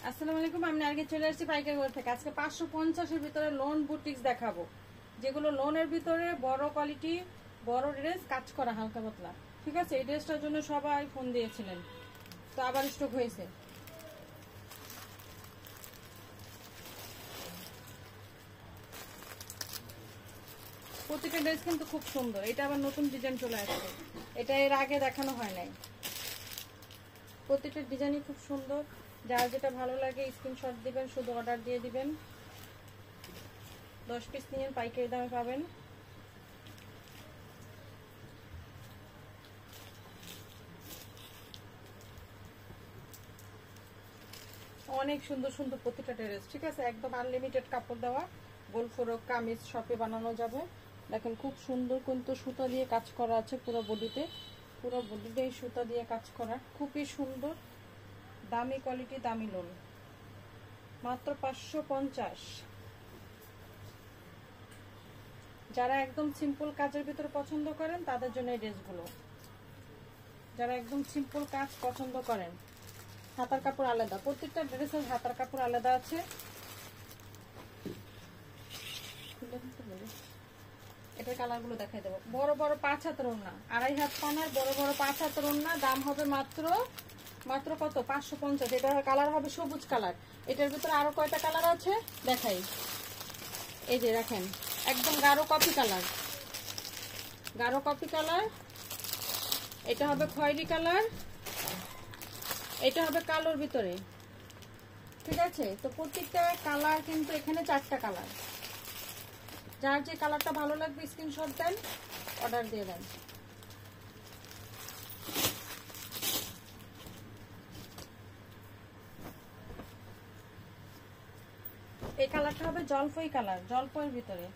আসসালামু আলাইকুম, আমি আগে চলে আসছি পাইকারি ঘর থেকে। আজকে 550 এর ভিতরে লোন বুটিক্স দেখাবো, যেগুলো লোনের ভিতরে বড় কোয়ালিটি, বড় ড্রেস, কাজ করা হালকা পাতলা। ঠিক আছে, এই ড্রেসটার জন্য সবাই ফোন দিয়েছিলেন, তো আবার স্টক হয়েছে। প্রতিটা ড্রেস কিন্তু খুব সুন্দর। এটা আবার নতুন ডিজাইন চলে আসছে, এটা এর আগে দেখানো হয় নাই। প্রতিটা ডিজাইনই খুব সুন্দর। যার যেটা ভালো লাগে স্ক্রিনশট দিবেন, শুধু অর্ডার দিয়ে দিবেন। 10 পিস নিয়ে পাইকারি দামে পাবেন। অনেক সুন্দর সুন্দর প্রতিটা ড্রেস। ঠিক আছে, একদম আনলিমিটেড কাপড় দেওয়া, গোল ফরক কামিজ শপে বানানো যাবে। দেখেন খুব সুন্দর কিন্তু সুতা দিয়ে কাজ করা আছে পুরো বডিতে, পুরো বডিতে সুতা দিয়ে কাজ করা, খুবই সুন্দর। দামি কোয়ালিটি, দামি লোন, মাত্র 550। যারা একদম সিম্পল কাজের ভিতরে পছন্দ করেন তাদের জন্য এই ড্রেসগুলো। যারা একদম সিম্পল কাজ পছন্দ করেন, হাতার কাপড় আলাদা, প্রত্যেকটা ড্রেসের হাতার কাপড় আলাদা আছে। এটার কালারগুলো দেখাই দেবো। বড় বড় 5 হাতের ওড়না, 2.5 হাত পানার বড় বড় 5 হাতের ওড়না। দাম হবে মাত্র কত? 550। এটা কালার হবে সবুজ কালার। এটার ভিতরে আরো কয়টা কালার আছে দেখাই। এই যে দেখেন, একদম গাঢ় কফি কালার, গাঢ় কফি কালার। এটা হবে খয়েরি কালার, এটা হবে কালোর ভিতরে। ঠিক আছে, তো প্রত্যেকটা কালার কিন্তু এখানে 4টা কালার। যার যে কালারটা ভালো লাগবে স্ক্রিনশট দেন, অর্ডার দিয়ে দেন। এই কালারটা হবে জলপাই কালার, জলপাইয়ের ভিতরে।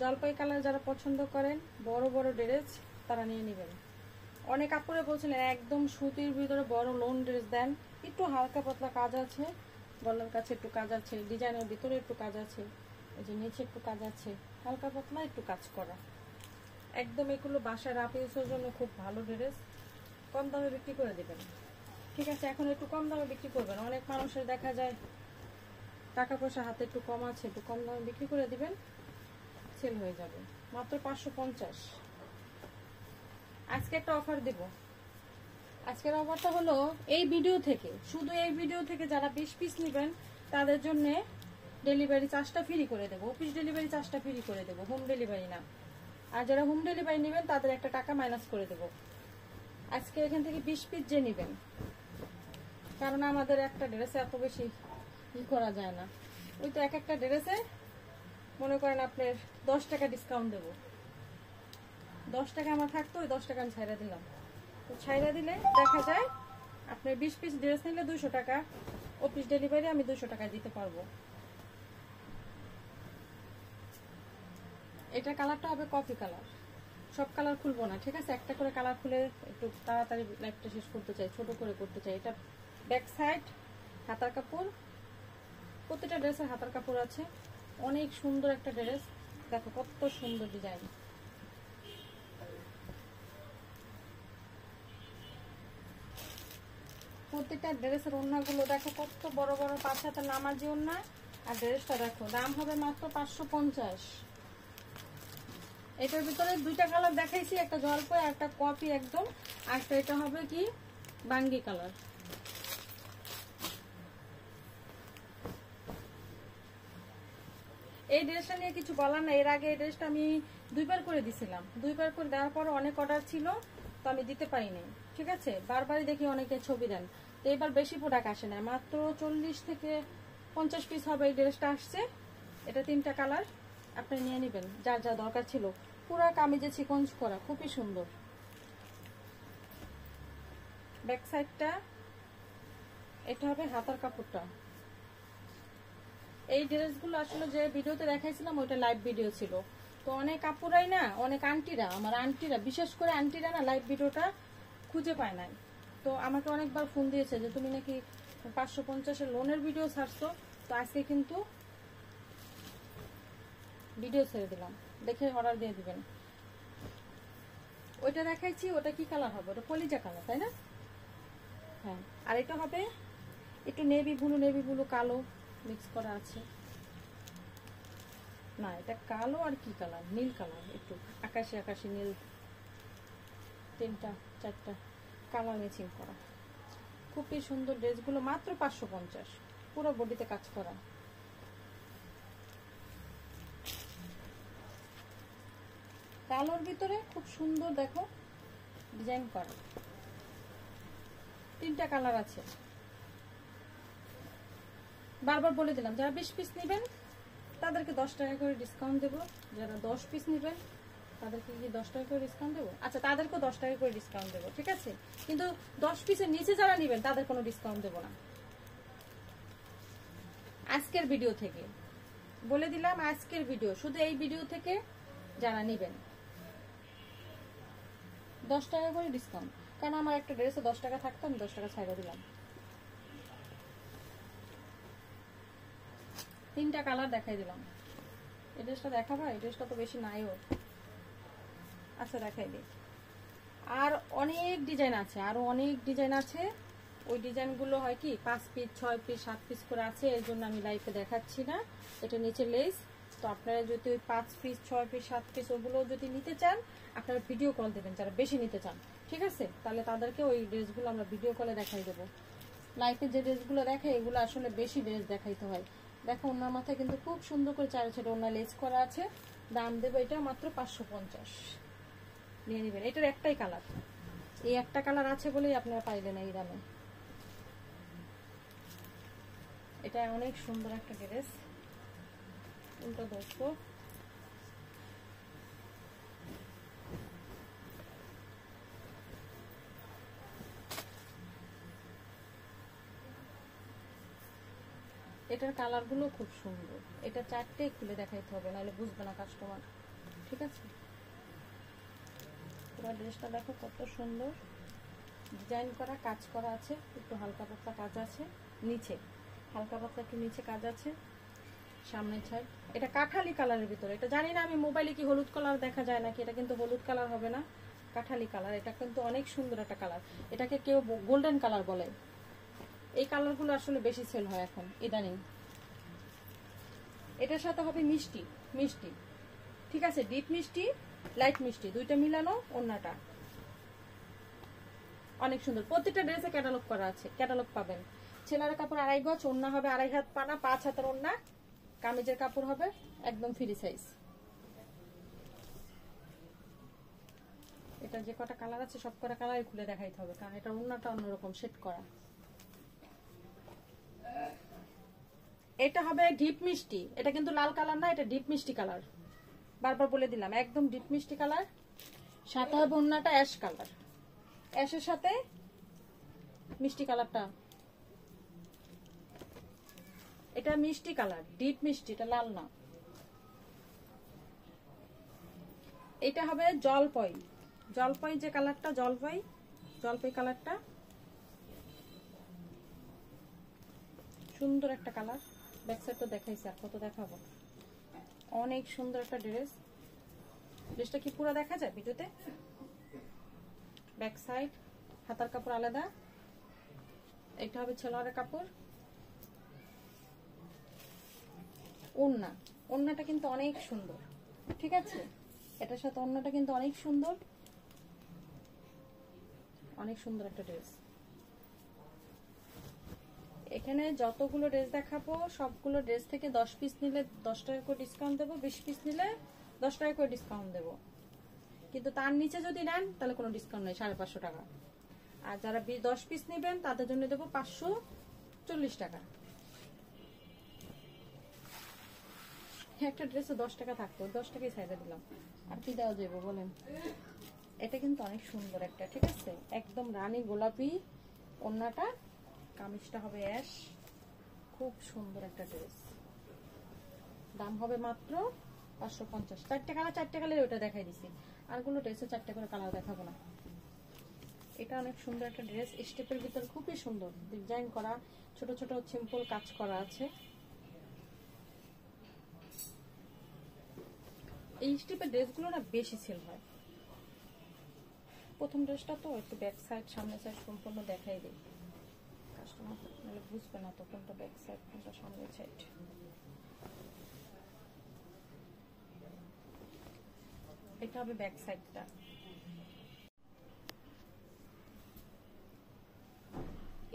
জলপাই কালার যারা পছন্দ করেন, বড় বড় ড্রেস, তারা নিয়ে নেবেন। অনেক কাপড়ে বলছিলেন একদম সুতির ভিতরে বড় লোন ড্রেস দেন, একটু হালকা পাতলা কাজ আছে, গলার কাছে একটু কাজ আছে, ডিজাইনের ভিতরে একটু কাজ আছে, এই যে নিচে একটু কাজ আছে, হালকা পাতলা একটু কাজ করা। একদম এগুলো বাসায় রাফ ইউজের জন্য খুব ভালো ড্রেস, কম দামে বিক্রি করে দেবেন। ঠিক আছে, এখন একটু কম দামে বিক্রি করবেন। অনেক মানুষের দেখা যায় টাকা পয়সা হাতে একটু কম আছে, একটু কম দামে বিক্রি করে দিবেন, সেল হয়ে যাবে। মাত্র 550। আজকে একটা অফার দেব। আজকের অফারটা হলো এই ভিডিও থেকে, শুধু এই ভিডিও থেকে যারা 20 পিস নেবেন তাদের জন্য ডেলিভারি চার্জটা ফ্রি করে দেবো। অফিস ডেলিভারি চার্জটা ফ্রি করে দেবো, হোম ডেলিভারি না। আর যারা হোম ডেলিভারি নেবেন তাদের একটা টাকা মাইনাস করে দেবো। আজকে এখান থেকে 20 পিস যে নেবেন, কারণ আমাদের একটা ড্রেসে এত বেশি করা যায় না। ওই তো এক একটা ড্রেসে মনে করেন আপনার 10 টাকা ডিসকাউন্ট দেবো। 10 টাকা আমার থাকতো, ওই 10 টাকা আমি ছাইরা দিলাম। তো ছাইরা দিলে দেখা যায় আপনার 20 পিস ড্রেস নিলে 200 টাকা, অফিস ডেলিভারি আমি 200 টাকায় দিতে পারবো। এটা কালারটা হবে কফি কালার। সব কালার খুলবো না, ঠিক আছে, একটা করে কালার খুলে একটু তাড়াতাড়ি লাইফটা শেষ করতে চাই, ছোট করে করতে চাই। এটা ব্যাক সাইড, হাতার কাপড়, প্রত্যেকটা ড্রেসের হাতার কাপড় আছে। অনেক সুন্দর একটা ড্রেস, দেখো কত সুন্দর ডিজাইন। প্রত্যেকটা ড্রেসের ওড়নাগুলো দেখো কত বড় বড়, 5 হাতের নামাজি ওড়না। আর ড্রেসটা দেখো, দাম হবে মাত্র 550। এটার ভিতরে 2টা কালার দেখাইছি, একটা জলপাই, একটা কফি একদম, আর এটা হবে কি বাঙ্গি কালার। এই ড্রেসটা নিয়ে কিছু বলার না। এর আগে এই ড্রেসটা আমি 2বার করে দিছিলাম, 2বার করে দেওয়ার পর অনেক অর্ডার ছিল, তো আমি দিতে পারিনি। ঠিক আছে, বারবারই দেখি অনেকে ছবি দেন, তো এবার বেশি প্রোডাক্ট আসে না, মাত্র 40 থেকে 50 পিস হবে এই ড্রেসটা আসছে। এটা 3টা কালার, আপনি নিয়ে নেবেন যার যা দরকার ছিল। পুরো কামিজে সিকোয়েন্স করা, খুবই সুন্দর। ব্যাক সাইডটা, এটা হবে হাতার কাপড়টা। এই ড্রেসগুলো আসলে যে ভিডিওতে দেখাইছিলাম ওইটা লাইভ ভিডিও ছিল, তো অনেক আপুরাই না, অনেক আন্টিরা, আমার আন্টিরা, বিশেষ করে আন্টিরা না লাইভ ভিডিওটা খুঁজে পায় নাই। তো আমাকে অনেকবার ফোন দিয়েছে যে তুমি নাকি 550-এর লোনের ভিডিও ছাড়ছো, তো আজকে কিন্তু ভিডিও ছেড়ে দিলাম, দেখে অর্ডার দিয়ে দিবেন। ওইটা দেখাইছি, ওটা কি কালার হবে? ওটা কলিজা কালার, তাই না? হ্যাঁ, আর এটা হবে একটু নেভি ব্লু কালো মিক্স করা আছে। না এটা কালো আর কি কালার, নীল কালার, একটু আকাশি আকাশি নীল, 3টা 4টা কালার ম্যাচিং করা। খুবই সুন্দর ড্রেসগুলো, মাত্র 550, পুরো বডিতে কাজ করা। কালোর ভিতরে খুব সুন্দর দেখো ডিজাইন করা, 3টা কালার আছে। বারবার বলে দিলাম যারা 20 পিস নেবেন তাদেরকে 10 টাকা করে ডিসকাউন্ট দেবো, যারা 10 পিস নেবেন তাদেরকে কি 10 টাকা করে ডিসকাউন্ট দেবো? আচ্ছা তাদেরকেও 10 টাকা করে ডিসকাউন্ট দেবো, ঠিক আছে, কিন্তু 10 পিসের নিচে যারা নেবেন তাদের কোনো ডিসকাউন্ট দেবো না। আজকের ভিডিও থেকে বলে দিলাম, আজকের ভিডিও, শুধু এই ভিডিও থেকে যারা নেবেন 10 টাকা করে ডিসকাউন্ট। কারণ আমার একটা ড্রেসে 10 টাকা থাকতো, আমি 10 টাকা ছাড়া দিলাম। 3টা কালার দেখাই দিলাম। এই ড্রেসটা দেখাবা? এই ড্রেসটা তো বেশি নাইও। আচ্ছা দেখাই দিই। আর অনেক ডিজাইন আছে, আরো অনেক ডিজাইন আছে। ওই ডিজাইনগুলো হয় কি 5 পিস 6 পিস 7 পিস করে আছে, এর জন্য আমি লাইভে দেখাচ্ছি না। এটা নিচে লেস, তো আপনারা যদি ওই 5 পিস 6 পিস 7 পিস ওগুলো যদি নিতে চান আপনারা ভিডিও কল দেবেন, যারা বেশি নিতে চান, ঠিক আছে, তাহলে তাদেরকে ওই ড্রেসগুলো আমরা ভিডিও কলে দেখাই দেবো। লাইভে যে ড্রেসগুলো দেখাই এগুলো আসলে বেশি ড্রেস দেখাইতে হয়। দেখো ওনার মাথায় কিন্তু খুব সুন্দর করে চারে ছোট ওনার লেস করা আছে। দাম দেবো এটা মাত্র 550, নিয়ে নেবেন। এটার একটাই কালার, এই একটা কালার আছে বলেই আপনারা পাইলেন এই দামে। এটা অনেক সুন্দর একটা ড্রেস, উল্টো দেখো, এটার কালার গুলো খুব সুন্দর। এটা 4টে খুলে দেখাইতে হবে, নাহলে বুঝবে না কাস্টমার, ঠিক আছে। পুরো ড্রেসটা দেখো কত সুন্দর ডিজাইন করা, কাজ করা আছে, একটু হালকা পাতলা কাজ আছে নিচে, হালকা পাতলা একটু নিচে কাজ আছে, সামনে ছাই। এটা কাঠালি কালারের ভিতরে, এটা জানি না আমি মোবাইলে কি হলুদ কালার দেখা যায় নাকি, এটা কিন্তু হলুদ কালার হবে না, কাঠালি কালার। এটা কিন্তু অনেক সুন্দর একটা কালার, এটাকে কেউ গোল্ডেন কালার বলে। এই কালারগুলো আসলে বেশি সেল হয় এখন ইদানিং। এটার সাথে হবে মিষ্টি মিষ্টি, ঠিক আছে, ডিপ মিষ্টি লাইট মিষ্টি দুইটা মিলানো ওড়নাটা অনেক সুন্দর। প্রত্যেকটা ড্রেসে ক্যাটালগ করা আছে, ক্যাটালগ পাবেন। ছেলের কাপড় 2.5 গজ, ওড়না হবে 2.5 হাত পানা, 5 হাতের ওড়না, কামিজের কাপড় হবে একদম ফ্রি সাইজ। এটা যে কটা কালার আছে সব কটা কালারই খুলে দেখাইতে হবে, কারণ এটা ওড়নাটা অন্যরকম সেট করা। এটা হবে ডিপ মিষ্টি, এটা কিন্তু লাল কালার না, এটা ডিপ মিষ্টি কালার, বারবার বলে দিলাম একদম ডিপ মিষ্টি কালার। সাথে হবে ওড়নাটা অ্যাশ কালার, অ্যাশের সাথে মিষ্টি কালারটা, এটা মিষ্টি কালার, ডিপ মিষ্টি, এটা লাল না। এটা হবে জলপাই, জলপাই যে কালারটা, জলপাই জলপাই কালারটা সুন্দর একটা কালার। ব্যাক সাইডটা দেখাইছি, আর কত দেখাবো, অনেক সুন্দর একটা ড্রেস। ড্রেসটা কি পুরো দেখা যায় ভিডিওতে? ব্যাক সাইড, হাতার কাপড় আলাদা, এটা হবে ছেলের কাপড়। ওড়না, ওড়নাটা কিন্তু অনেক সুন্দর, ঠিক আছে, এটার সাথে ওড়নাটা কিন্তু অনেক সুন্দর, অনেক সুন্দর একটা ড্রেস। এখানে যতগুলো ড্রেস দেখাবো সবগুলো ড্রেস থেকে 10 পিস নিলে 10 টাকা করে ডিসকাউন্ট দেবো, 20 পিস নিলে 10 টাকা করে ডিসকাউন্ট দেবো, কিন্তু তার নিচে যদি নেন তাহলে কোনো ডিসকাউন্ট নেই, 550 টাকা। আর যারা 10 পিস নেবেন তাদের জন্য দেবো 540 টাকা। একটা ড্রেসে 10 টাকা থাকতো, 10 টাকাই ছাইড়ে দিলাম, আর কি দেওয়া যাবে বলেন। এটা কিন্তু অনেক সুন্দর একটা, ঠিক আছে, একদম রানী গোলাপি ওড়নাটা, কামিজটা হবে অ্যাশ, খুব সুন্দর একটা ড্রেস। দাম হবে মাত্র 550। 4টে কালার, 4টে কালার ওটা দেখাই দিছি, আরগুলো ড্রেসে 4টে করে কালার দেখাবো না। এটা অনেক সুন্দর একটা ড্রেস, স্টেপের ভিতর খুবই সুন্দর ডিজাইন করা, ছোট ছোট সিম্পল কাজ করা আছে। এই স্টেপের ড্রেসগুলো না বেশি সেল হয়। প্রথম ড্রেসটা তো একটু ব্যাক সাইড সামনে সাইড সম্পূর্ণ দেখাই দিই, নাহলে বুঝবে না তো কোনটা ব্যাক সাইড কোনটা সামনের সাইড। এটা হবে ব্যাক সাইডটা।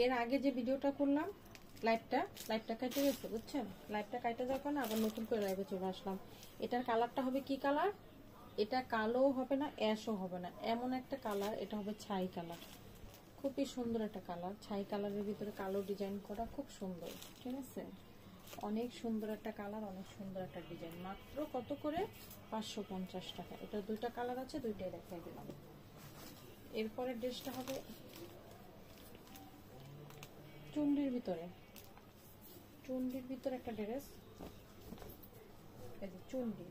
এর আগে যে ভিডিওটা করলাম লাইভটা কেটে গেছে বুঝছেন, লাইভটা কেটে যাওয়ার কারণে আবার নতুন করে লাইভে চলে আসলাম। এটার কালারটা হবে কি কালার, এটা কালো হবে না অ্যাশও হবে না, এমন একটা কালার, এটা হবে ছাই কালার। খুবই সুন্দর একটা কালার, ছাই কালারের ভিতরে কালো ডিজাইন করা, খুব সুন্দর। ঠিক আছে, অনেক সুন্দর একটা কালার, অনেক সুন্দর একটা ডিজাইন। মাত্র কত করে? 550 টাকা। এটা দুইটা কালার আছে, দুইটাই দেখাই দিলাম। এরপরে ড্রেসটা হবে চুন্ডির ভিতরে, চুন্ডির ভিতরে একটা ড্রেস। এই যে চুন্ডি,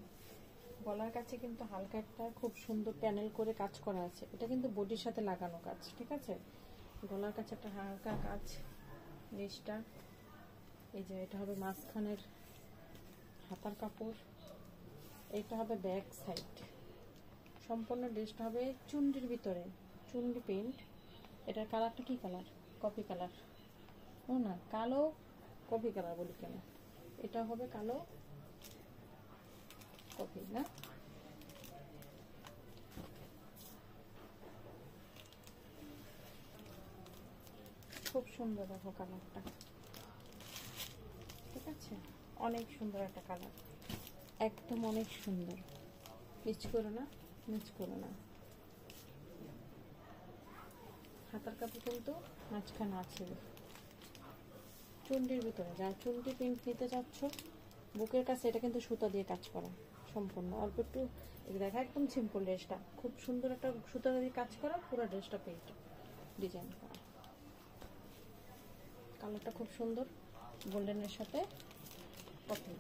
গলার কাছে কিন্তু হালকা একটা খুব সুন্দর প্যানেল করে কাজ করা আছে। এটা কিন্তু বডির সাথে লাগানো কাজ। ঠিক আছে, গলার কাছে একটা হালকা কাজ। ড্রেসটা এই যে এটা হবে মাঝখানের হাতার কাপড়, এটা হবে ব্যাক সাইড। সম্পূর্ণ ড্রেসটা হবে চুন্ডির ভিতরে, চুন্ডি প্রিন্ট। এটার কালারটা কি কালার? Coffee colour. ও না, কালো কফি কালার বলি কেন, এটা হবে কালো কফি না। খুব সুন্দর দেখো কালারটা। ঠিক আছে, অনেক সুন্দর একটা কালার, একদম অনেক সুন্দর। মিস করো না, মিস করো না। হাতার কাপড় কিন্তু মাঝখানে আছে। চুন্ডির ভিতরে যা চুন্ডি প্রিন্ট নিতে চাচ্ছ, বুকের কাছে এটা কিন্তু সুতা দিয়ে কাজ করা সম্পূর্ণ। অল্প একটু দেখা, একদম সিম্পল ড্রেসটা, খুব সুন্দর একটা সুতা দিয়ে কাজ করা, পুরো ড্রেসটা প্রিন্ট ডিজাইন করা। কালারটা খুব সুন্দর, গোল্ডেনের সাথে কফি,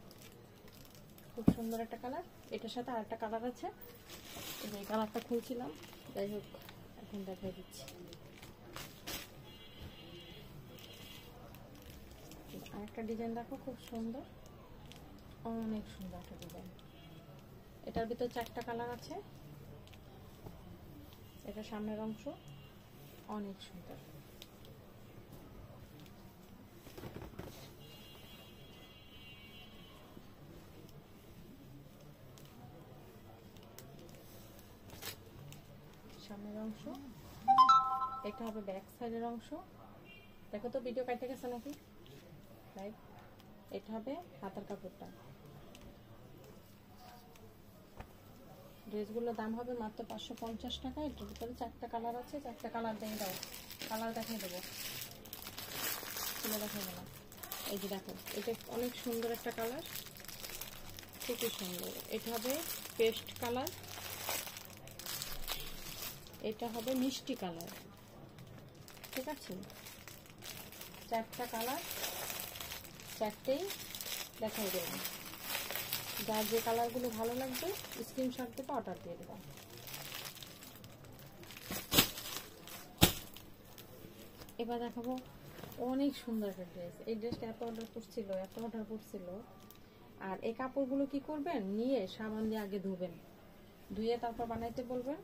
খুব সুন্দর একটা কালার। এটার সাথে আর একটা কালার আছে, এই কালারটা খুলছিলাম, যাই হোক এখন দেখাই দিচ্ছি। আরেকটা ডিজাইন দেখো, খুব সুন্দর, অনেক সুন্দর একটা ডিজাইন। এটার ভিতর 4টা কালার আছে। এটা সামনের অংশ, অনেক সুন্দর। সামনের অংশ, এটা হবে ব্যাক সাইডের অংশ। দেখো তো ভিডিও কাটতে গেছে নাকি লাইভ। এটা হবে হাতার কাপড়টা। ড্রেসগুলোর দাম হবে মাত্র 550 টাকা। এটার ভিতরে 4টা কালার আছে, 4টা কালার দিয়ে দাও, কালার দেখিয়ে দেবো, খুলে দেখাবো না। এই যে দেখো, এটা অনেক সুন্দর একটা কালার, খুবই সুন্দর। এটা হবে পেস্ট কালার, এটা হবে মিষ্টি কালার। ঠিক আছে, 4টা কালার, 4টেই দেখাই দেবো। যার যে কালারগুলো ভালো লাগবে স্ক্রিনশট দিয়ে অর্ডার দিয়ে দেবো। এবার দেখাবো অনেক সুন্দর একটা ড্রেস। এই ড্রেসটা এত অর্ডার করছিল, আর এই কাপড়গুলো কি করবেন, নিয়ে সাবান দিয়ে আগে ধুবেন, ধুয়ে তারপর বানাইতে বলবেন,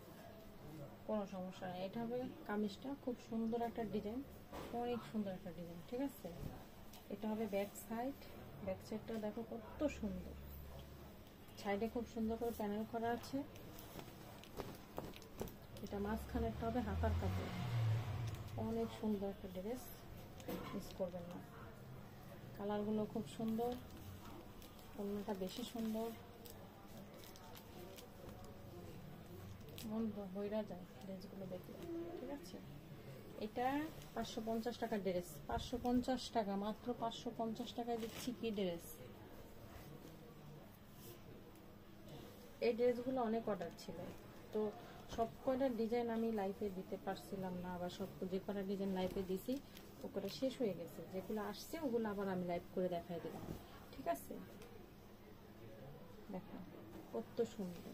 কোনো সমস্যা নেই। এটা হবে কামিজটা, খুব সুন্দর একটা ডিজাইন, অনেক সুন্দর একটা ডিজাইন। ঠিক আছে, এটা হবে ব্যাক সাইড। ব্যাক সাইডটা দেখো কত সুন্দর, সাইডে খুব সুন্দর করে প্যানেল করা আছে। এটা মাঝখানে একটা হবে হাতার কাপড়, অনেক সুন্দর একটা ড্রেস, মিস করবেন না। কালারগুলো খুব সুন্দর, অন্যটা বেশি সুন্দর, মন ভইরা যায় ড্রেসগুলো দেখলে। ঠিক আছে, এটা 550 টাকার ড্রেস, 550 টাকা, মাত্র 550 টাকায় দিচ্ছি কি ড্রেস। এই ড্রেসগুলো অনেক অর্ডার ছিল, তো সব কয়টা ডিজাইন আমি লাইভে দিতে পারছিলাম না, আবার সব যে কটা ডিজাইন লাইভে দিছি ও কটা শেষ হয়ে গেছে, যেগুলো আসছে ওগুলো আবার আমি লাইভ করে দেখাই দিলাম। ঠিক আছে, দেখো কত সুন্দর,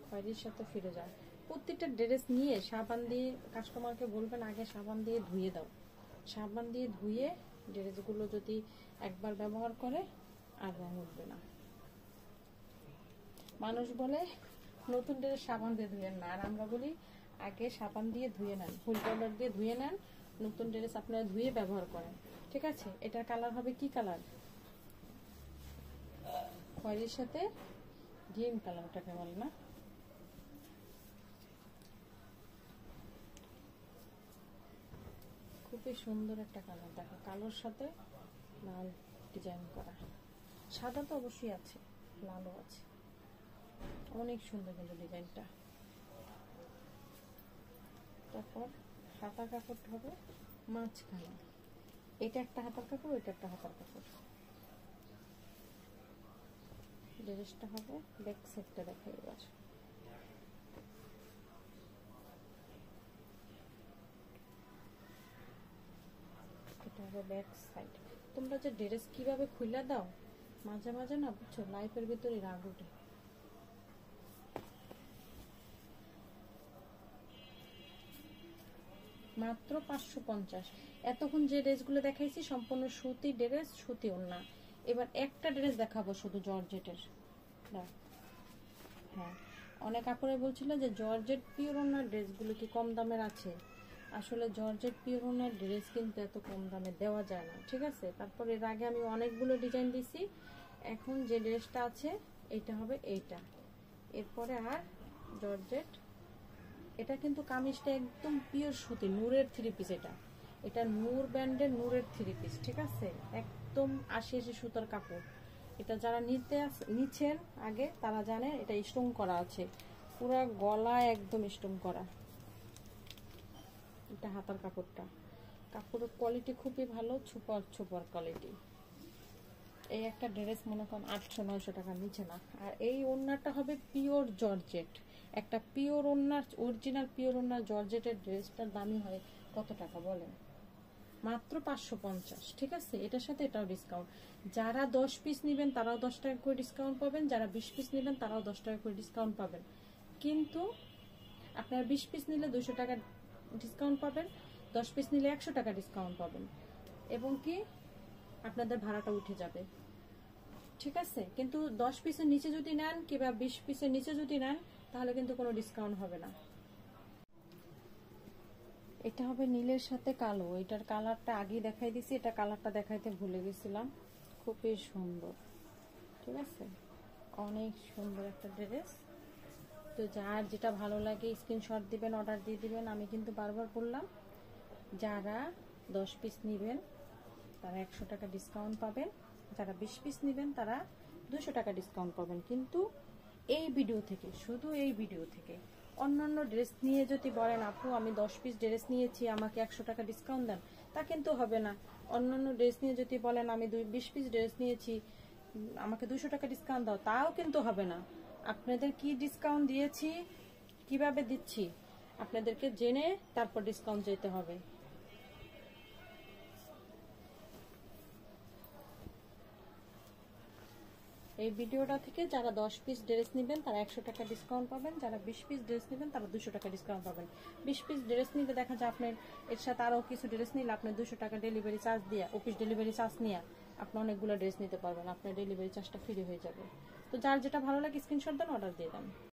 খয়েরির সাথে ফিরে যায়। প্রত্যেকটা ড্রেস নিয়ে সাবান দিয়ে, কাস্টমারকে বলবেন আগে সাবান দিয়ে ধুয়ে দাও, সাবান দিয়ে ধুয়ে ড্রেসগুলো যদি একবার ব্যবহার করে আর রং উঠবে না। মানুষ বলে নতুন ড্রেস সাবান দিয়ে ধুয়ে না, আর আমরা বলি আগে সাবান দিয়ে ধুয়ে নেন, হুইল পাউডার দিয়ে ধুয়ে নেন, নতুন ড্রেস আপনারা ধুয়ে ব্যবহার করেন, ঠিক আছে। এটার কালার হবে কি কালার, খয়েরির সাথে গ্রিন কালার, ওটাকে বলে না। খুবই সুন্দর একটা কালার, দেখো কালোর সাথে লাল ডিজাইন করা, সাদা তো অবশ্যই আছে, লালও আছে, অনেক সুন্দর কিন্তু ডিজাইনটা। তারপর হাতা কাপড় হবে মাঝখানে, এটা একটা হাতার কাপড়, এটা একটা হাতার কাপড়। ড্রেসটা হবে ব্যাক সাইডটা দেখাই এবার। এটা হবে ব্যাক সাইড। তোমরা যে ড্রেস কিভাবে খুলে দাও মাঝে মাঝে না, বুঝছো, লাইফের ভিতরে রাগ ওঠে। মাত্র 550। এতক্ষণ যে ড্রেসগুলো দেখাইছি সম্পূর্ণ সুতি ড্রেস, সুতি ওড়না। এবার একটা ড্রেস দেখাবো শুধু জর্জেটের। হ্যাঁ, অনেক আপুরে বলছিল যে জর্জেট পিওর ওড়নার ড্রেসগুলো কি কম দামের আছে। আসলে জর্জেট পিওর ওড়নার ড্রেস কিন্তু এত কম দামে দেওয়া যায় না, ঠিক আছে। তারপর এর আগে আমি অনেকগুলো ডিজাইন দিছি, এখন যে ড্রেসটা আছে এইটা হবে এইটা। এরপরে আর জর্জেট, এটা কিন্তু কামিজটা একদম পিওর সুতি, নূরের থ্রি পিস। এটা নূর ব্র্যান্ডের নূরের থ্রি পিস, ঠিক আছে, একদম 80 সুতার কাপড়। এটা যারা নিচ্ছেন আগে তারা জানে এটা স্টোন করা আছে, পুরো গলা একদম স্টোন করা। এটা হাতার কাপড়টা, কাপড়ের কোয়ালিটি খুবই ভালো, সুপার কোয়ালিটি। এই একটা ড্রেস মনে করেন 800-900 টাকার নিচে না। আর এই ওড়নাটা হবে পিওর জর্জেট, একটা পিওর ওড়নার, অরিজিনাল পিওর ওড়নার জর্জেটের ড্রেসটার দামই হয় কত টাকা বলেন, মাত্র 550, ঠিক আছে। এটার সাথে এটাও ডিসকাউন্ট। যারা 10 পিস নেবেন তারাও 10 টাকা করে ডিসকাউন্ট পাবেন, যারা 20 পিস নেবেন তারাও 10 টাকা করে ডিসকাউন্ট পাবেন। কিন্তু আপনারা 20 পিস নিলে 200 টাকা ডিসকাউন্ট পাবেন, 10 পিস নিলে 100 টাকা ডিসকাউন্ট পাবেন, এবং কি আপনাদের ভাড়াটা উঠে যাবে, ঠিক আছে। কিন্তু 10 পিসের নিচে যদি নেন কিংবা 20 পিসের নিচে যদি নেন তাহলে কিন্তু কোনো ডিসকাউন্ট হবে না। এটা হবে নীলের সাথে কালো, এটার কালারটা আগেই দেখাই দিছি, এটা কালারটা দেখাইতে ভুলে গেছিলাম। খুবই সুন্দর, ঠিক আছে, অনেক সুন্দর একটা ড্রেস। তো যার যেটা ভালো লাগে স্ক্রিনশট দিবেন, অর্ডার দিয়ে দিবেন। আমি কিন্তু বারবার বললাম যারা 10 পিস নেবেন তারা 100 টাকা ডিসকাউন্ট পাবেন, যারা 20 পিস নেবেন তারা 200 টাকা ডিসকাউন্ট পাবেন। কিন্তু এই ভিডিও থেকে, শুধু এই ভিডিও থেকে, অন্যান্য ড্রেস নিয়ে যদি বলেন আপু আমি 10 পিস ড্রেস নিয়েছি আমাকে 100 টাকা ডিসকাউন্ট দেন, তা কিন্তু হবে না। অন্যান্য ড্রেস নিয়ে যদি বলেন আমি 20 পিস ড্রেস নিয়েছি আমাকে 200 টাকা ডিসকাউন্ট দাও, তাও কিন্তু হবে না। আপনাদের কি ডিসকাউন্ট দিয়েছি, কিভাবে দিচ্ছি আপনাদেরকে জেনে তারপর ডিসকাউন্ট যেতে হবে। এই ভিডিওটা থেকে যারা 10 পিস ড্রেস নেবেন তারা 100 টাকা ডিসকাউন্ট পাবেন, যারা 20 পিস ড্রেস নেবেন তারা 200 টাকা ডিসকাউন্ট পাবেন। 20 পিস ড্রেস নিলে দেখা যায় আপনার এর সাথে আরও কিছু ড্রেস নিলে আপনি 200 টাকা ডেলিভারি চার্জ দিয়ে, অফিস ডেলিভারি চার্জ নিয়ে আপনি অনেকগুলো ড্রেস নিতে পারবেন, আপনার ডেলিভারি চার্জটা ফ্রি হয়ে যাবে। তো যার যেটা ভালো লাগে স্ক্রিনশট দেন, অর্ডার দিয়ে দেন।